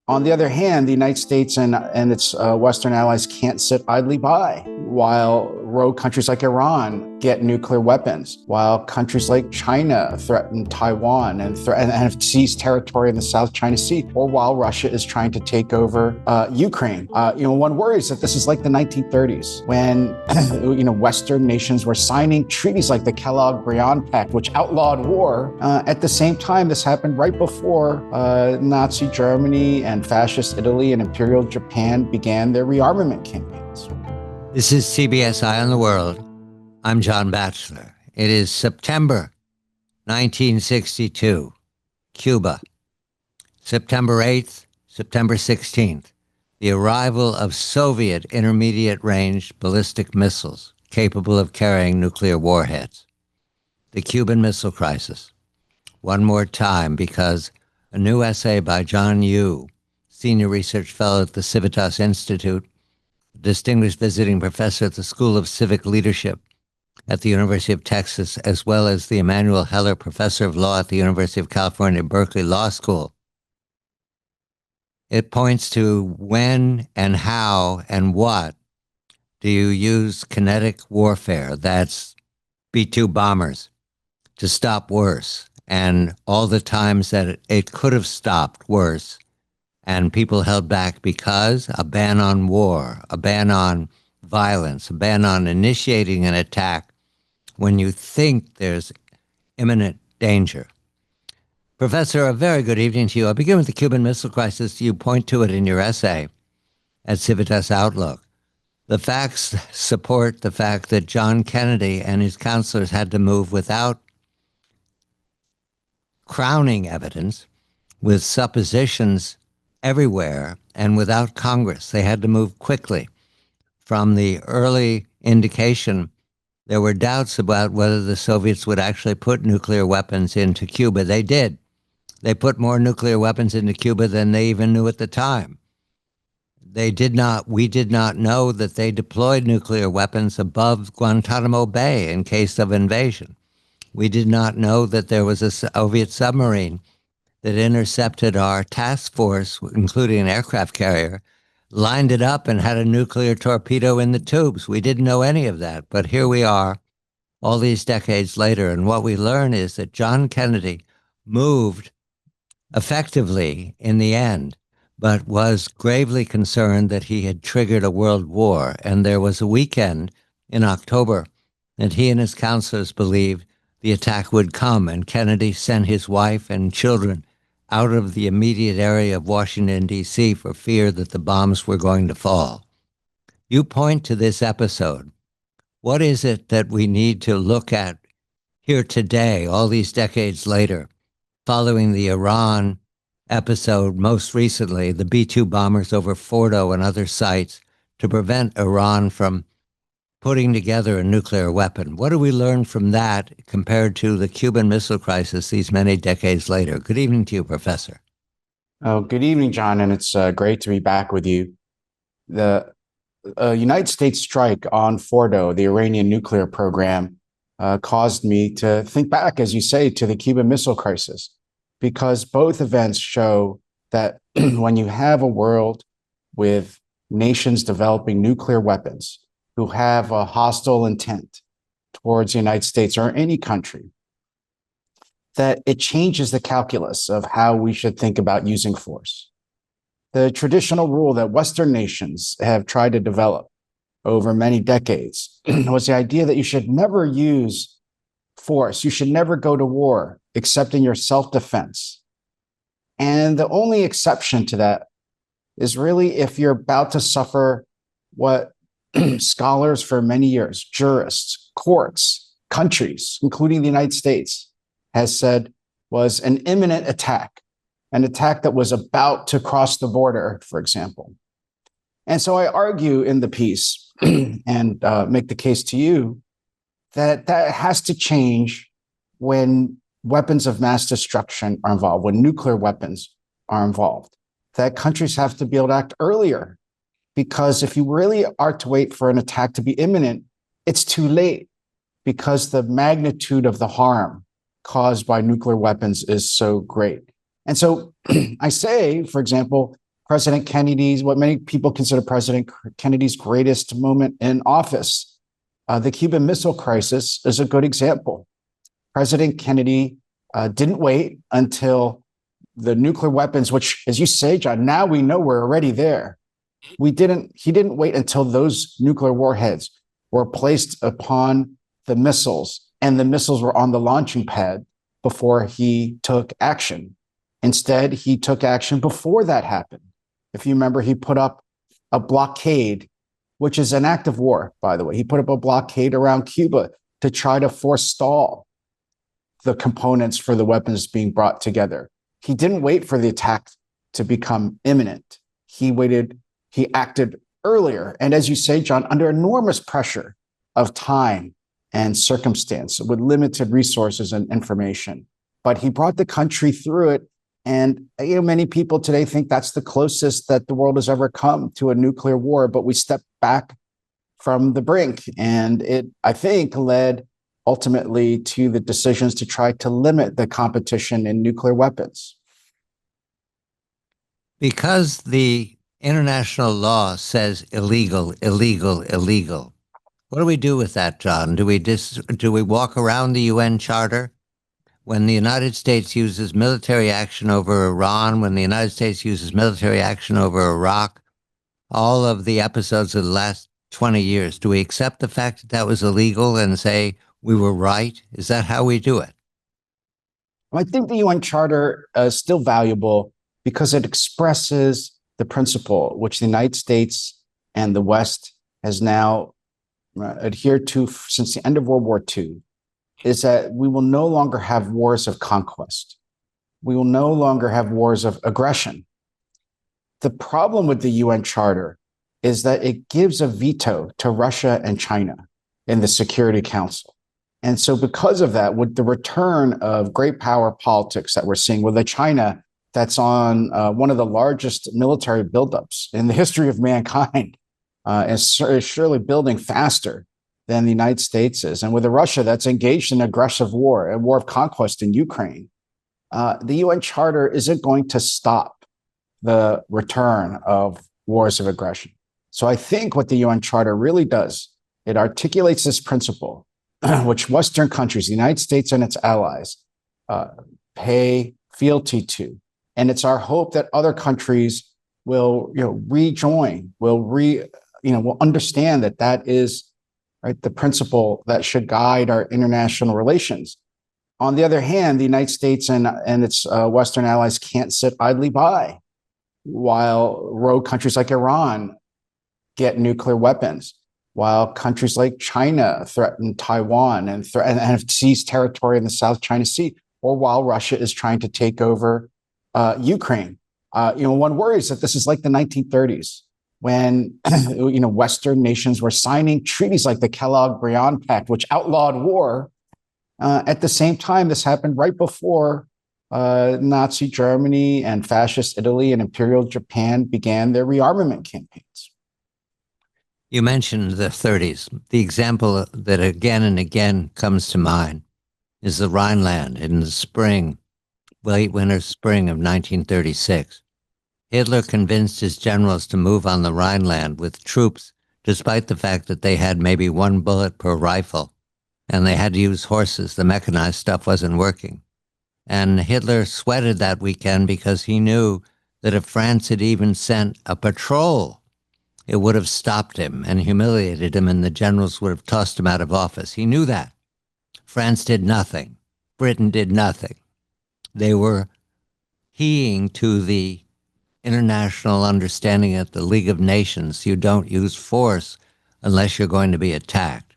On the other hand, the United States and its Western allies can't sit idly by while rogue countries like Iran get nuclear weapons, while countries like China threaten Taiwan and have seized territory in the South China Sea, or while Russia is trying to take over Ukraine. One worries that this is like the 1930s when Western nations were signing treaties like the Kellogg-Briand Pact, which outlawed war. At the same time, this happened right before Nazi Germany and fascist Italy and Imperial Japan began their rearmament campaigns. This is CBS Eye on the World. I'm John Batchelor. It is September 1962, Cuba. September 8th, September 16th, the arrival of Soviet intermediate-range ballistic missiles capable of carrying nuclear warheads. The Cuban Missile Crisis. One more time, because a new essay by John Yoo, Senior Research Fellow at the Civitas Institute, Distinguished Visiting Professor at the School of Civic Leadership at the University of Texas, as well as the Emanuel S. Professor of Law at the University of California, Berkeley Law School. It points to when and how and what do you use kinetic warfare, that's B-2 bombers, to stop worse, and all the times that it could have stopped worse, and people held back because a ban on war, a ban on violence, a ban on initiating an attack when you think there's imminent danger. Professor, a very good evening to you. I'll begin with the Cuban Missile Crisis. You point to it in your essay at Civitas Outlook. The facts support the fact that John Kennedy and his counselors had to move without crowning evidence, with suppositions everywhere, and without Congress. They had to move quickly. From the early indication, there were doubts about whether the Soviets would actually put nuclear weapons into Cuba. They did. They put more nuclear weapons into Cuba than they even knew at the time. We did not know that they deployed nuclear weapons above Guantanamo Bay in case of invasion. We did not know that there was a Soviet submarine that intercepted our task force, including an aircraft carrier, lined it up and had a nuclear torpedo in the tubes. We didn't know any of that, but here we are all these decades later, and what we learn is that John Kennedy moved effectively in the end, but was gravely concerned that he had triggered a world war, and there was a weekend in October that he and his counselors believed the attack would come, and Kennedy sent his wife and children out of the immediate area of Washington, D.C. for fear that the bombs were going to fall. You point to this episode. What is it that we need to look at here today, all these decades later, following the Iran episode, most recently, the B-2 bombers over Fordo and other sites, to prevent Iran from putting together a nuclear weapon? What do we learn from that compared to the Cuban Missile Crisis these many decades later? Good evening to you, Professor. Oh, good evening, John, and it's great to be back with you. The United States strike on Fordo, the Iranian nuclear program, caused me to think back, as you say, to the Cuban Missile Crisis, because both events show that when you have a world with nations developing nuclear weapons who have a hostile intent towards the United States or any country, that it changes the calculus of how we should think about using force. The traditional rule that Western nations have tried to develop over many decades was the idea that you should never use force. You should never go to war except in your self-defense. And the only exception to that is really if you're about to suffer what scholars for many years, jurists, courts, countries, including the United States, has said was an imminent attack, an attack that was about to cross the border, for example. And so I argue in the piece and make the case to you that that has to change when weapons of mass destruction are involved, when nuclear weapons are involved, that countries have to be able to act earlier. Because if you really are to wait for an attack to be imminent, it's too late, because the magnitude of the harm caused by nuclear weapons is so great. And so I say, for example, President Kennedy's, what many people consider President Kennedy's greatest moment in office. The Cuban Missile Crisis is a good example. President Kennedy didn't wait until the nuclear weapons, which, as you say, John, now we know we're already there. He didn't wait until those nuclear warheads were placed upon the missiles and the missiles were on the launching pad before he took action. Instead, he took action before that happened. If you remember, he put up a blockade, which is an act of war, by the way. He put up a blockade around Cuba to try to forestall the components for the weapons being brought together. He didn't wait for the attack to become imminent. He acted earlier. And as you say, John, under enormous pressure of time and circumstance with limited resources and information. But he brought the country through it. And many people today think that's the closest that the world has ever come to a nuclear war. But we stepped back from the brink. And it, I think, led ultimately to the decisions to try to limit the competition in nuclear weapons. Because the international law says illegal, illegal, illegal. What do we do with that, John? Do we walk around the UN Charter? When the United States uses military action over Iran, when the United States uses military action over Iraq, all of the episodes of the last 20 years, do we accept the fact that that was illegal and say we were right? Is that how we do it? I think the UN Charter is still valuable because it expresses the principle which the United States and the West has now adhered to since the end of World War II, is that we will no longer have wars of conquest. We will no longer have wars of aggression. The problem with the UN Charter is that it gives a veto to Russia and China in the Security Council. And so because of that, with the return of great power politics that we're seeing with a China that's on one of the largest military buildups in the history of mankind, is surely building faster than the United States is. And with a Russia that's engaged in aggressive war, a war of conquest in Ukraine, the UN Charter isn't going to stop the return of wars of aggression. So I think what the UN Charter really does, it articulates this principle, which Western countries, the United States and its allies, pay fealty to. And it's our hope that other countries will rejoin, will understand that that is right, the principle that should guide our international relations. On the other hand, the United States and its Western allies can't sit idly by while rogue countries like Iran get nuclear weapons, while countries like China threaten Taiwan and have seized territory in the South China Sea, or while Russia is trying to take over Ukraine. One worries that this is like the 1930s when Western nations were signing treaties like the Kellogg-Briand Pact, which outlawed war. At the same time, this happened right before Nazi Germany and fascist Italy and Imperial Japan began their rearmament campaigns. You mentioned the 30s. The example that again and again comes to mind is the Rhineland in the spring, late winter spring of 1936. Hitler convinced his generals to move on the Rhineland with troops, despite the fact that they had maybe one bullet per rifle, and they had to use horses. The mechanized stuff wasn't working. And Hitler sweated that weekend because he knew that if France had even sent a patrol, it would have stopped him and humiliated him, and the generals would have tossed him out of office. He knew that. France did nothing. Britain did nothing. They were heeing to the international understanding at the League of Nations. You don't use force unless you're going to be attacked.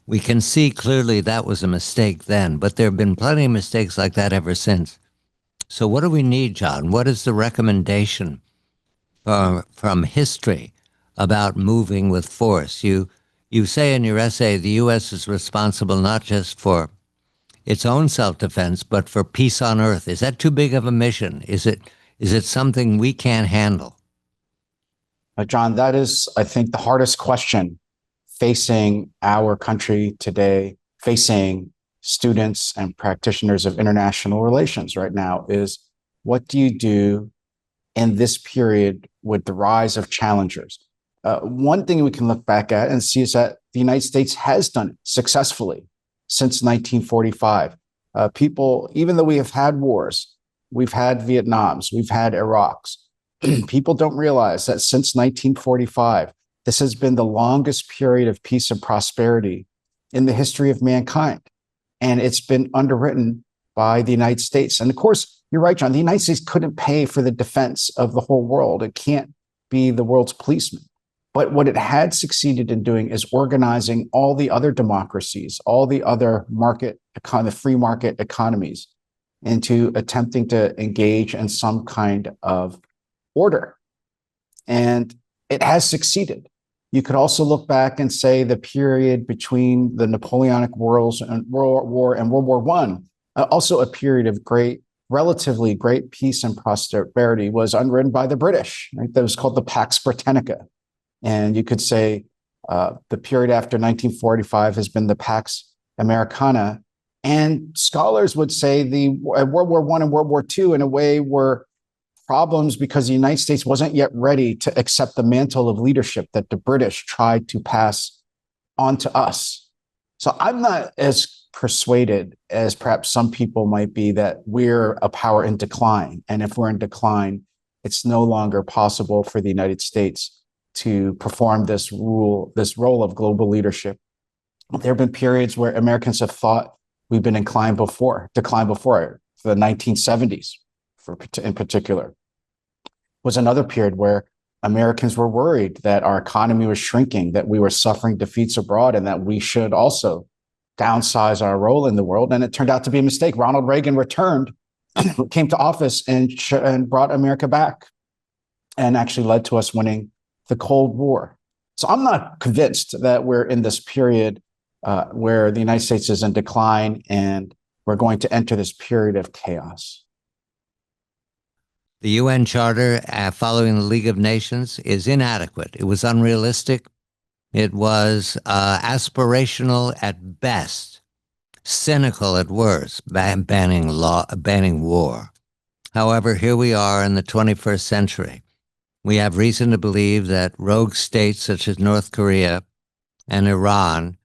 We can see clearly that was a mistake then, but there have been plenty of mistakes like that ever since. So what do we need, John? What is the recommendation from history about moving with force? You say in your essay the U.S. is responsible not just for its own self-defense, but for peace on earth. Is that too big of a mission? Is it something we can't handle? John, that is, I think, the hardest question facing our country today, facing students and practitioners of international relations right now, is what do you do in this period with the rise of challengers. One thing we can look back at and see is that the United States has done it successfully since 1945. People, even though we have had wars, we've had Vietnams, we've had Iraqs, people don't realize that since 1945, this has been the longest period of peace and prosperity in the history of mankind. And it's been underwritten by the United States. And of course, you're right, John, the United States couldn't pay for the defense of the whole world. It can't be the world's policeman. But what it had succeeded in doing is organizing all the other democracies, all the other the free market economies into attempting to engage in some kind of order. And it has succeeded. You could also look back and say the period between the Napoleonic Wars and World War and World War I, also a period of relatively great peace and prosperity, was underwritten by the British. Right? That was called the Pax Britannica. And you could say the period after 1945 has been the Pax Americana. And scholars would say the World War I and World War II, in a way, were problems because the United States wasn't yet ready to accept the mantle of leadership that the British tried to pass on to us. So I'm not as persuaded as perhaps some people might be that we're a power in decline. And if we're in decline, it's no longer possible for the United States to perform this role of global leadership. There have been periods where Americans have thought we've been declined before, the 1970s in particular, was another period where Americans were worried that our economy was shrinking, that we were suffering defeats abroad, and that we should also downsize our role in the world. And it turned out to be a mistake. Ronald Reagan returned, came to office and brought America back, and actually led to us winning the Cold War. So I'm not convinced that we're in this period where the United States is in decline and we're going to enter this period of chaos. The UN Charter, following the League of Nations, is inadequate. It was unrealistic. It was aspirational at best, cynical at worst, banning war. However, here we are in the 21st century. We have reason to believe that rogue states such as North Korea and Iran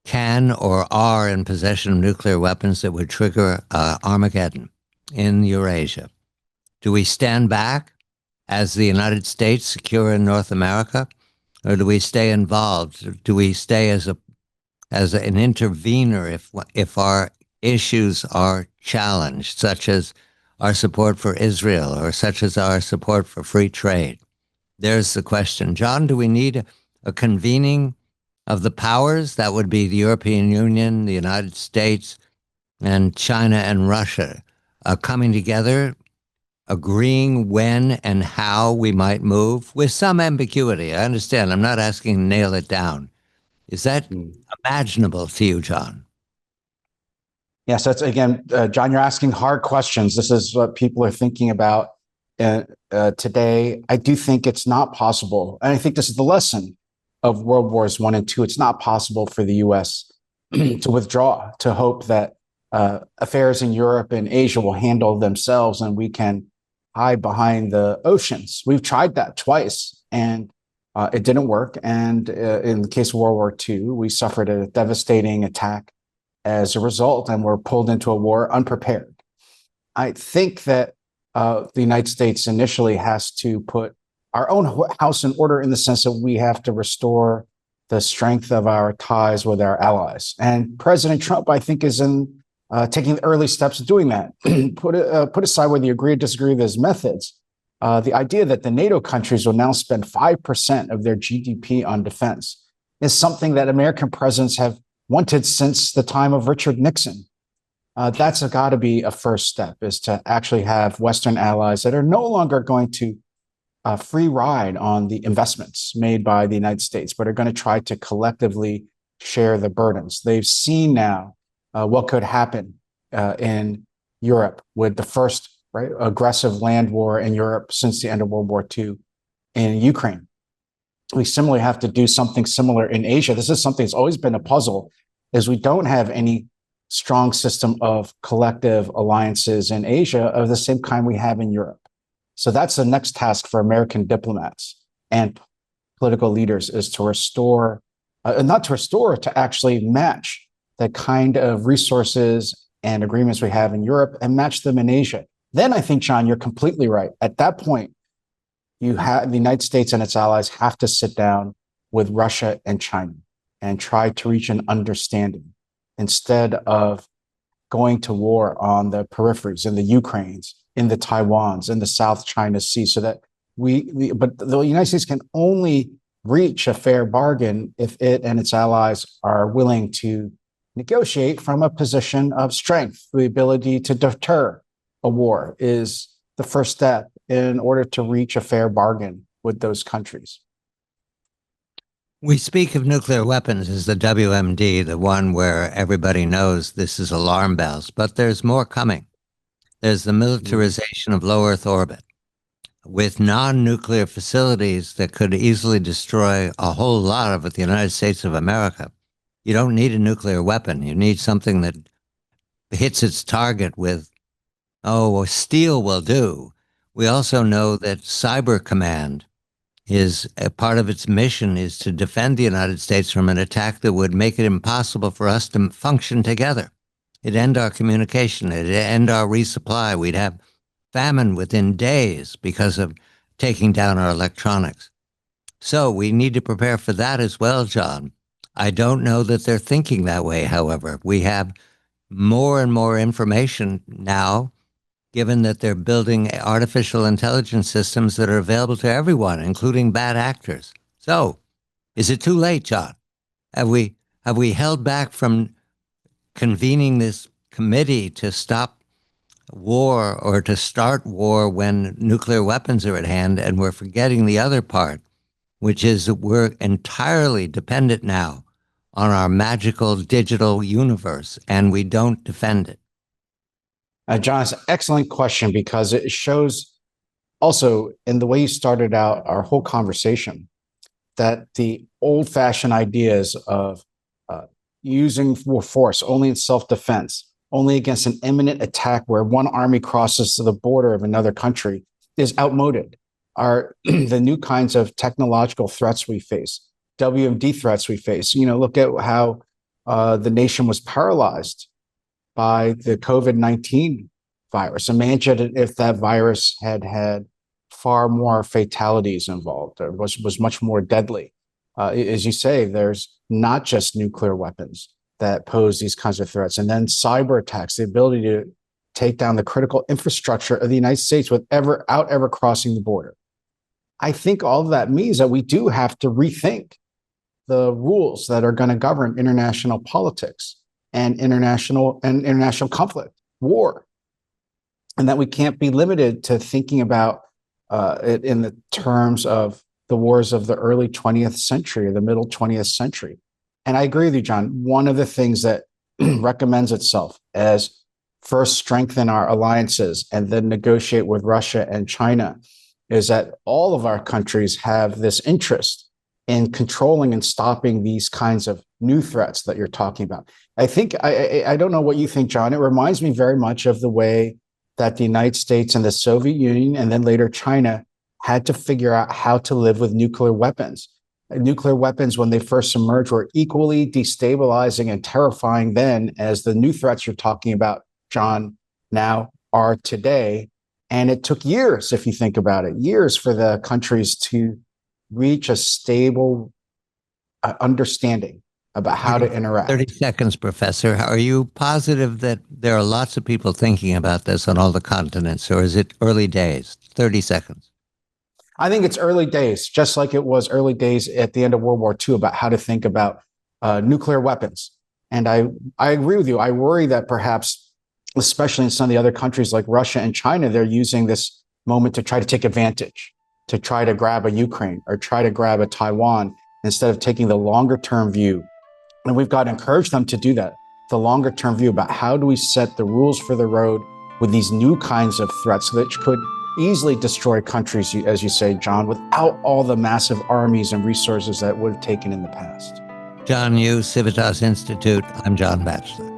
can or are in possession of nuclear weapons that would trigger Armageddon in Eurasia. Do we stand back as the United States, secure in North America, or do we stay involved? Do we stay as an intervener if our issues are challenged, such as our support for Israel or such as our support for free trade? There's the question. John, do we need a convening of the powers? That would be the European Union, the United States, and China and Russia coming together, agreeing when and how we might move with some ambiguity. I understand. I'm not asking to nail it down. Is that imaginable to you, John? Yes, that's again, John, you're asking hard questions. This is what people are thinking about today. I do think it's not possible. And I think this is the lesson of World Wars I and II. It's not possible for the U.S. to withdraw, to hope that affairs in Europe and Asia will handle themselves and we can hide behind the oceans. We've tried that twice and it didn't work. And in the case of World War II, we suffered a devastating attack as a result and were pulled into a war unprepared. I think that the United States initially has to put our own house in order in the sense that we have to restore the strength of our ties with our allies. And President Trump, I think, is taking the early steps of doing that. Put aside whether you agree or disagree with his methods, the idea that the NATO countries will now spend 5% of their GDP on defense is something that American presidents have wanted since the time of Richard Nixon. That's got to be a first step, is to actually have Western allies that are no longer going to free ride on the investments made by the United States, but are going to try to collectively share the burdens. They've seen now what could happen in Europe with the first aggressive land war in Europe since the end of World War II in Ukraine. We similarly have to do something similar in Asia. This is something that's always been a puzzle, is we don't have any strong system of collective alliances in Asia of the same kind we have in Europe. So that's the next task for American diplomats and political leaders, is to restore, not to restore, to actually match the kind of resources and agreements we have in Europe and match them in Asia. Then I think, John, you're completely right. At that point, you have the United States and its allies have to sit down with Russia and China and try to reach an understanding instead of going to war on the peripheries, in the Ukraines, in the Taiwans, in the South China Sea, so that but the United States can only reach a fair bargain if it and its allies are willing to negotiate from a position of strength. The ability to deter a war is the first step in order to reach a fair bargain with those countries. We speak of nuclear weapons as the WMD, the one where everybody knows this is alarm bells, but there's more coming. There's the militarization of low Earth orbit with non-nuclear facilities that could easily destroy a whole lot of the United States of America. You don't need a nuclear weapon. You need something that hits its target with, steel will do. We also know that Cyber Command is a part of its mission is to defend the United States from an attack that would make it impossible for us to function together. It'd end our communication. It'd end our resupply. We'd have famine within days because of taking down our electronics. So we need to prepare for that as well, John. I don't know that they're thinking that way, however. We have more and more information now, given that they're building artificial intelligence systems that are available to everyone, including bad actors. So, is it too late, John? Have we held back from convening this committee to stop war or to start war when nuclear weapons are at hand, and we're forgetting the other part, which is that we're entirely dependent now on our magical digital universe, and we don't defend it? John, it's an excellent question, because it shows also in the way you started out our whole conversation that the old-fashioned ideas of using force only in self-defense, only against an imminent attack where one army crosses to the border of another country, is outmoded. Are the new kinds of technological threats we face, WMD threats we face. Look at how the nation was paralyzed by the COVID-19 virus. Imagine if that virus had far more fatalities involved, or was much more deadly. As you say, there's not just nuclear weapons that pose these kinds of threats, and then cyber attacks, the ability to take down the critical infrastructure of the United States without ever crossing the border. I think all of that means that we do have to rethink the rules that are going to govern international politics and international conflict, war, and that we can't be limited to thinking about it in the terms of the wars of the early 20th century or the middle 20th century. And I agree with you, John. One of the things that recommends itself as first strengthen our alliances and then negotiate with Russia and China is that all of our countries have this interest in controlling and stopping these kinds of new threats that you're talking about. I think, I don't know what you think, John. It reminds me very much of the way that the United States and the Soviet Union and then later China had to figure out how to live with nuclear weapons. Nuclear weapons, when they first emerged, were equally destabilizing and terrifying then as the new threats you're talking about, John, now are today. And it took years, if you think about it, years for the countries to reach a stable understanding about how to interact. 30 seconds, Professor. Are you positive that there are lots of people thinking about this on all the continents, or is it early days? 30 seconds. I think it's early days, just like it was early days at the end of World War II about how to think about nuclear weapons. And I agree with you. I worry that perhaps, especially in some of the other countries like Russia and China, they're using this moment to try to take advantage, to try to grab a Ukraine or try to grab a Taiwan instead of taking the longer term view. And we've got to encourage them to do that, the longer term view about how do we set the rules for the road with these new kinds of threats that could easily destroy countries, as you say, John, without all the massive armies and resources that would have taken in the past. John Yu, Civitas Institute. I'm John Batchelor.